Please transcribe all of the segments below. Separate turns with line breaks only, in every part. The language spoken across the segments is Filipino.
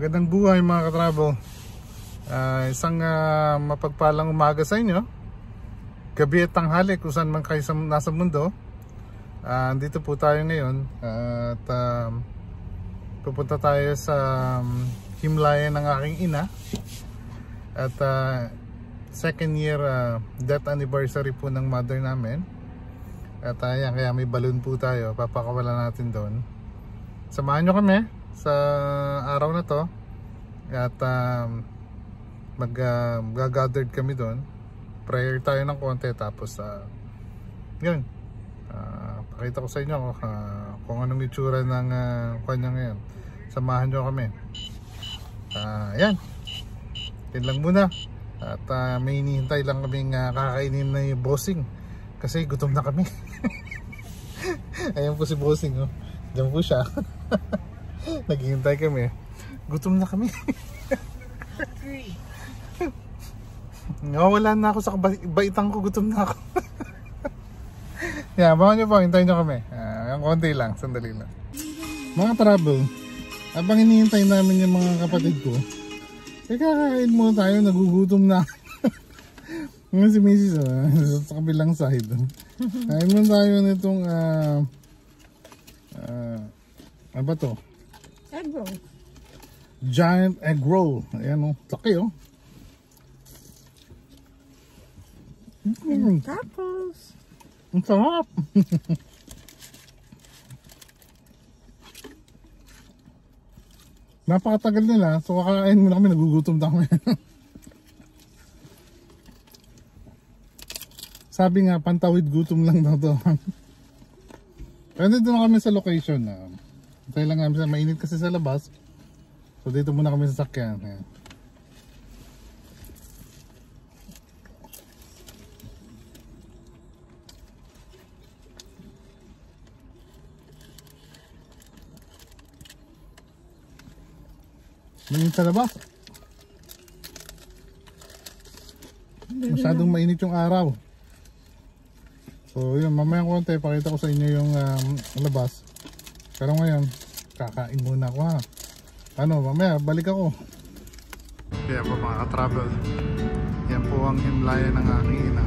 Magandang buhay mga ka-travel. Isang mapagpalang umaga sa inyo. Gabi at tanghali kung saan man kayo nasa mundo. Dito po tayo ngayon at pupunta tayo sa himlayan ng aking ina. At second year death anniversary po ng mother namin. At ayan, kaya may balloon po tayo. Papakawala natin doon. Samahan nyo kami sa araw na to. At mag-gathered kami doon. Prayer tayo ng konti. Tapos yun, pakita ko sa inyo kung anong itsura ng kanya ngayon. Samahan nyo kami. Yan, yun lang muna. At may hinihintay lang kaming kakainin na yung bossing. Kasi gutom na kami. Ayan po si bossing, oh. Diyan po siya. Naghihintay kami. Gutom na kami. Wala na ako sa baitang ko. Gutom na ako. Yan, baka nyo po. Hintayin nyo kami. Yung konti lang. Sandali lang. Mga travel, habang hinihintay namin yung mga kapatid ko, kakain muna tayo. Nagugutom na. Ngayon si Mrs. Sa kabilang side. Kain muna tayo nitong ano ba to?
Egg roll.
Giant egg roll. Ayan o. Laki o.
Tapos
Ang sarap. Napakatagal nila. So kakain muna kami. Nagugutom na kami. Sabi nga, pantawid gutom lang daw to. Pero dito na kami sa location. Tayo lang namin sa mainit kasi sa labas. So dito muna kami sa sakyan. Ayan. Mainit sa labas. Masyadong mainit yung araw. So yun, mamaya konti pakita ko sa inyo yung labas. Pero ngayon, kakain muna ako ha. Ano, mamaya balik ako. Kaya po mga ka-travel, yan po ang himlayan ng aking ina.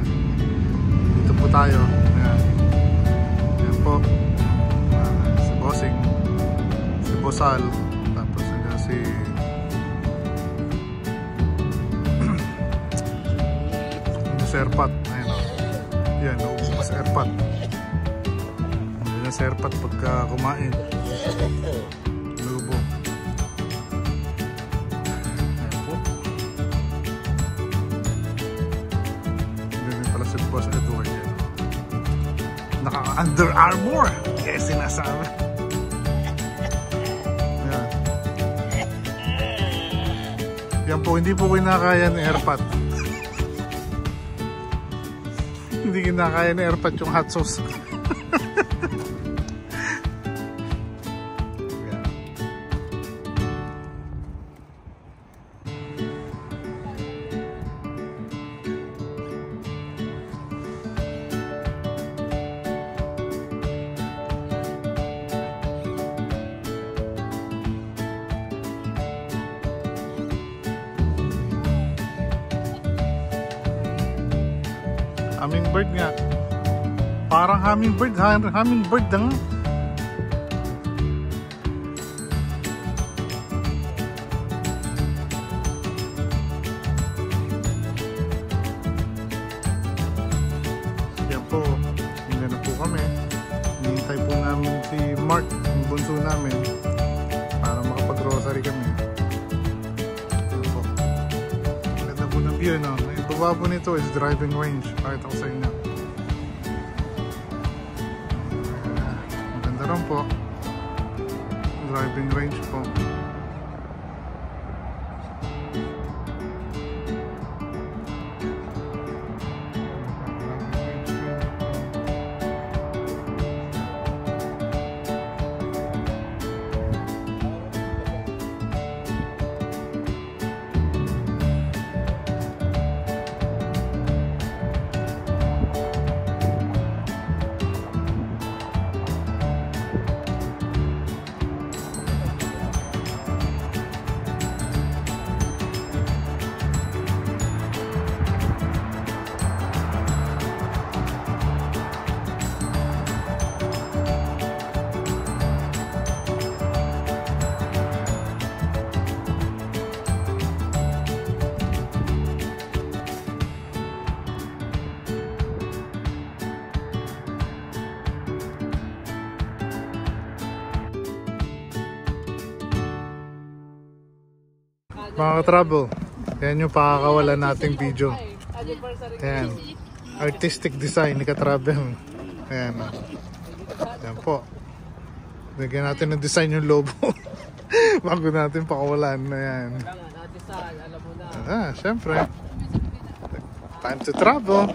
Dito po tayo. Ayan. Yan po, si Bossing, si Bosal, tapos yan si Serpat. Ayan o. Yan, naubos sa airpat. Yan ang serpat pagka kumain. Lubo. Ayan po. Ganyan pala si Boss Edward yan. Naka-Under Armour! Yes, sinasabi. Yan. Yan po, hindi po kinakaya ng airpat. Hindi kinakaya na airpat yung hot sauce. Hummingbird nga. Parang hummingbird na nga. Yan po. Hindi na po kami. Hinihintay po namin si Mark, yung bunso namin, para makapag-grocery kami. Yan po. Ganda po ng view, no? Baba po nito is driving range. Pakita ko sa inyo. Maganda rin po. Driving range po. Mga ka-travel, yan yung pakakawalan nating video. Yan. Artistic design ni ka-travel. Ayan. Yan po. Lagyan natin ng design yung lobo. Bago natin pakawalan. Ayan. Syempre. Time to travel.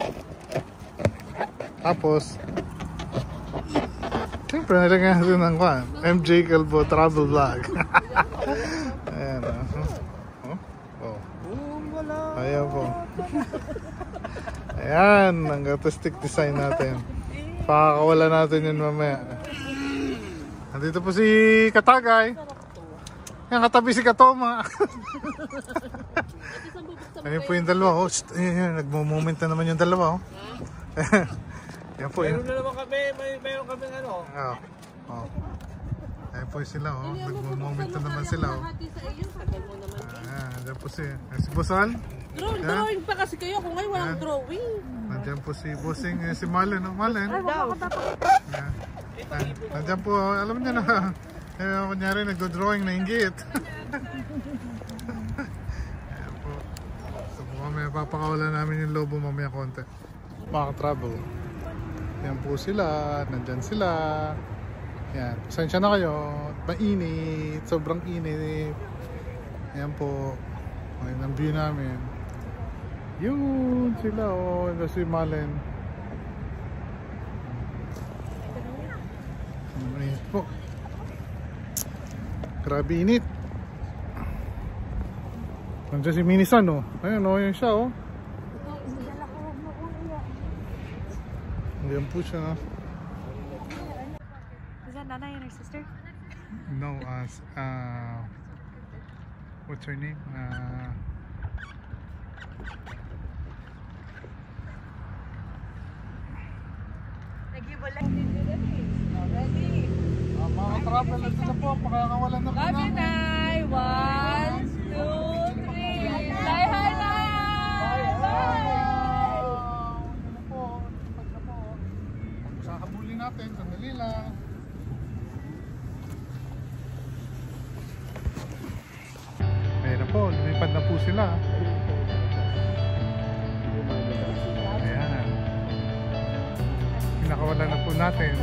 Tapos, syempre nalagyan natin ng MJ Calvo Travel Vlog. Ayan. Ayan po. Ayan, ang artistic design natin. Pakakawala natin yun mamaya. Nandito po si Katagay. Yan, katabi si Katoma. Ayun po yung dalawa. Oh, nagmo-moment na naman yung dalawa. Oh. Yan po yun.
Meron na naman kami, meron kami ano.
Ayun po sila. Oh. Nagmo-moment na naman sila. Oh. Nandiyan po si Bosal.
Drawing pa kasi kayo kung ngayon walang drawing.
Nandiyan po si Bossing, si Malen. Malen. Nandiyan po, alam niyo na. Kunyari nagdo-drawing na inggit. Ayan po. So mamaya papakawalan namin yung lobo mamaya konti. Mga travel. Yan po sila. Nandyan sila. Yan. Pasensya na kayo. Mainit. Sobrang init. Yan po. Ayan ang view namin. Yun sila. Oh, ito si Malen. Mainit po. Grabe init. Nandiyan si Minisan, oh. Ayun, oh, yun siya, oh. Ayan po siya.
Is that Nana and her sister?
No, what's her name? Mga travel na sila po, pakakawalan na po
Love you,
namin.
Nay! 1, 2, 3! Say hi, Nay! Bye!
Sakabulin natin, sandali lang. Ayan na po, lumipad na po sila. Ayan. Pinakawalan na po natin.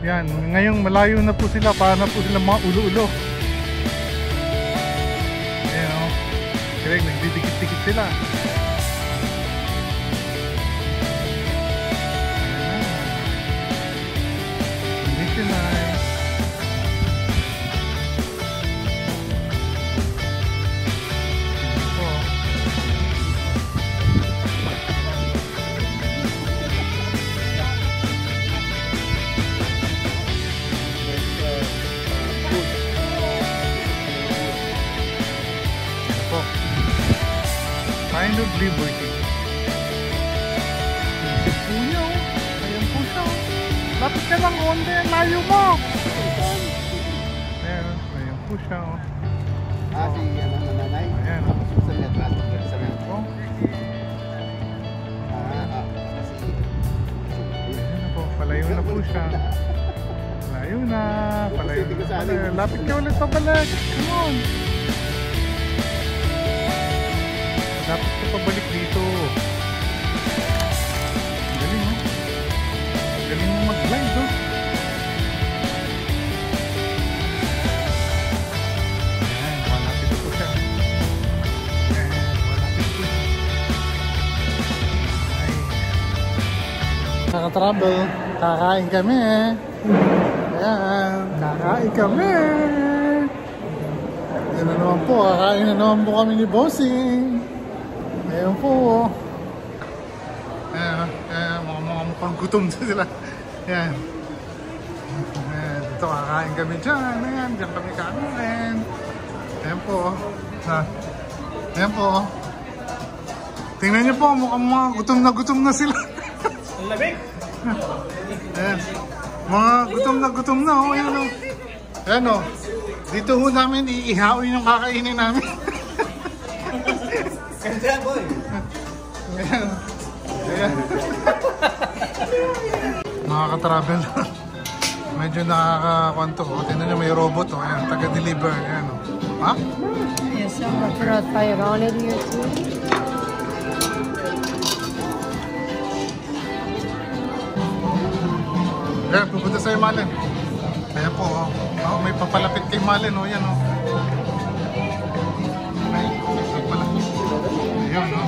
Yan, ngayong malayo na po sila, para na po sila mga ulo-ulo. Ayan o. Kaya nagdidikit-dikit sila. Ayan na. Kind of liberty. Puyo. Ayan po siya. Lapit ka lang, onde. Layo mo. Ayan po siya.
Si nanay.
Ayan.
Sa metras. Sa metro.
Ayan na po. Palayo na po siya. Palayo na. Palayo na. Lapit ka ulit pabalik. Come on. Dapat ka pabalik dito. Galing mo. Galing mo mag-glide, oh. Ayan, malapit po siya. Ayan, malapit po siya. Ay. Kaka-travel, kakain kami. Ayan, kakain kami. Ayan na naman po, kakain na naman po kami ni Bossing. Ayan po. Ayan, mga mukhang gutom sila. Ayan. Ayan, dito kakain kami dyan. Ayan, dyan kami kakain. Ayan po. Ayan po. Tingnan niyo po, mukhang mga gutom na sila.
Ang lamig.
Ayan. Mga gutom na. Oh, ayan o. Ayan o. Dito ho namin iihawin yung kakainin namin.
Kaya boy.
Ayan. Ayan. Mga ka-travel. Medyo nakakakwanto ko. Tingnan nyo, may robot oh. Ayan, taga-deliver. Ayan oh. Ha?
Yes, sir. Put out fire on it here too.
Ayan, pupunta sa'yo, Malin. Ayan po oh. Oh, may papalapit kay Malin oh. Ayan oh. Ayan oh.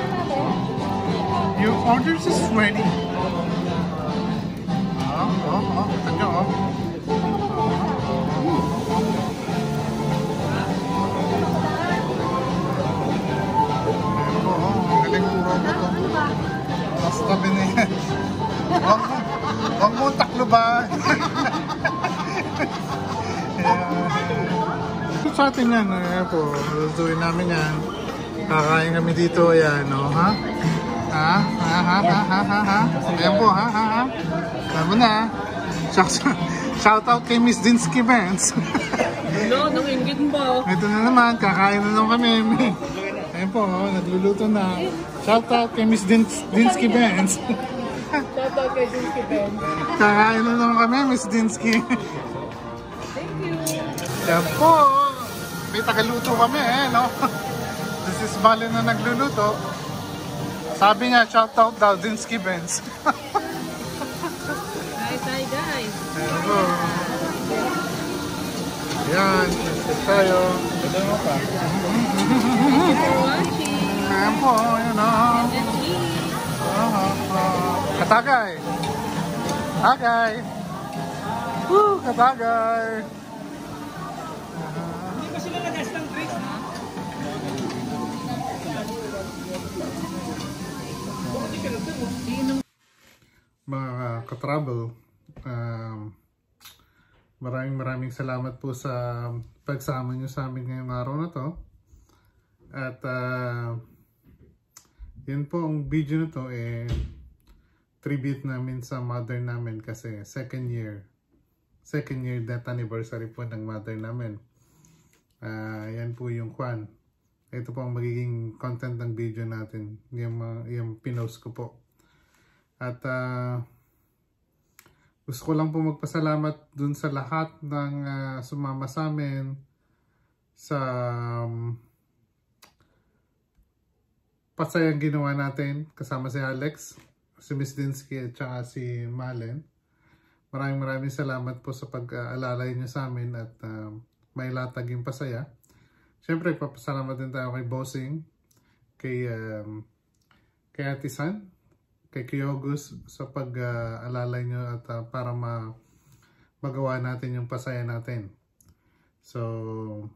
Your orders is ready. Ito nyo oh. Ayan po oh. Ang galing ng robot oh. Mas tabi na yan. Huwag mo taklo ba? Sa atin yan. Ayan po. Lutuin namin yan. Kakain kami dito. Ayan o. Ha? Ha? Ayan po. Ha? Tama na. Shout out kay Miss Dinsky Benz.
No, nangingit mo.
Ito na naman. Kakain na naman kami. Ayan po. Nagluluto na. Shout out kay Miss Dinsky Benz.
Shout out kay Dinsky Ben.
Kakain na naman kami, Miss Dinsky.
Thank you.
Yan po. May tagaluto kami no? This is Malin na nagluluto. Sabi niya, shout out daw, Dinsky Benz.
Hi guys.
Ayan po. Yan, let's tayo.
Thank you for watching.
Ayan po, yun o.
Let's eat.
Katagay. Tagay. Woo, katagay.
Hindi ba sila nag-gas ng drinks?
Mga ka-travel, maraming salamat po sa pagsama nyo sa amin ngayong araw na to. At yun po, ang video na to tribute namin sa mother namin kasi second year death anniversary po ng mother namin. Yan po yung kwan. Ito po ang magiging content ng video natin, yung pinost ko po. At gusto ko lang po magpasalamat dun sa lahat ng sumama sa amin sa pasayang ginawa natin kasama si Alex, si Miss Dinsky at saka si Malin. Maraming salamat po sa pag-alalay niyo sa amin at may latag yung pasaya. Siyempre, papasalamat din tayo kay Bossing, kay Ate San, kay Kyogus sa pag-alalay niyo at para magawa natin yung pasaya natin. So,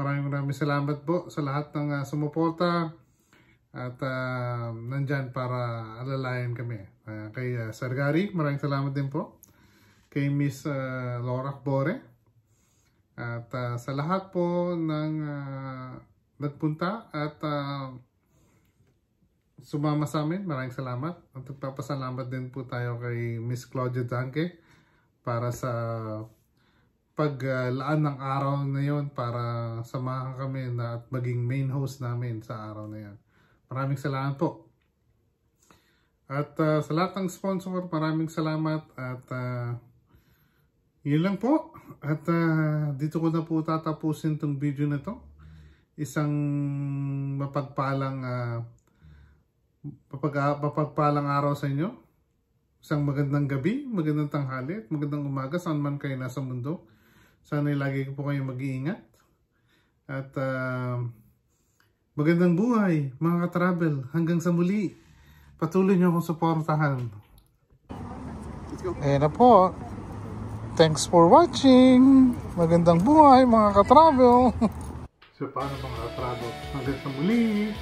maraming salamat po sa lahat ng sumuporta. At nandyan para alalayan kami. Kay Sir Gary, maraming salamat din po. Kay Miss Laura Bore. At sa lahat po ng nagpunta at sumama sa amin, maraming salamat. At nagpapasalamat din po tayo kay Miss Claudia Danke para sa paglaan ng araw na yon para samahan kami at maging main host namin sa araw na yan. Maraming salamat po. At sa lahat ng sponsor, maraming salamat. At yun lang po. At dito ko na po tatapusin tong video na to. Isang mapagpalang araw sa inyo. Isang magandang gabi, magandang tanghali, at magandang umaga saan man kayo nasa mundo. Sana lagi po kayo mag-iingat. At magandang buhay, mga ka-travel. Hanggang sa muli, patuloy nyo akong suportahan. Ayan na po. Thanks for watching. Magandang buhay, mga ka-travel. So, paano mga ka-travel? Hanggang sa muli.